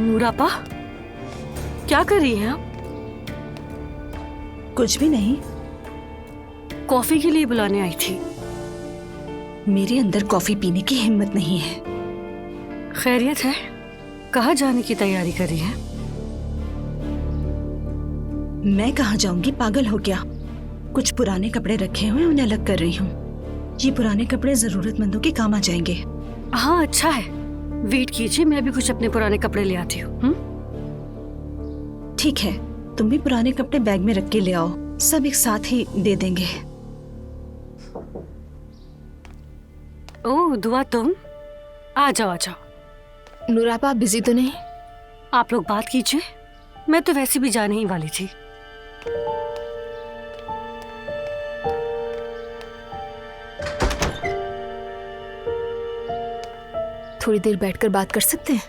नूरापा, क्या कर रही हैं आप? कुछ भी नहीं। कॉफी के लिए बुलाने आई थी। मेरे अंदर कॉफी पीने की हिम्मत नहीं है। खैरियत है? कहाँ जाने की तैयारी कर रही है? मैं कहाँ जाऊंगी, पागल हो क्या? कुछ पुराने कपड़े रखे हुए उन्हें अलग कर रही हूँ। ये पुराने कपड़े जरूरतमंदों के काम आ जाएंगे। हाँ अच्छा है, वेट कीजिए, मैं भी कुछ अपने पुराने कपड़े ले आती हूँ। ठीक है, तुम भी पुराने कपड़े बैग में रख के ले आओ, सब एक साथ ही दे देंगे। ओह दुआ, तुम आ जाओ आ जाओ। नूरापा, आप बिजी तो नहीं? आप लोग बात कीजिए, मैं तो वैसे भी जाने ही वाली थी। थोड़ी देर बैठकर बात कर सकते हैं?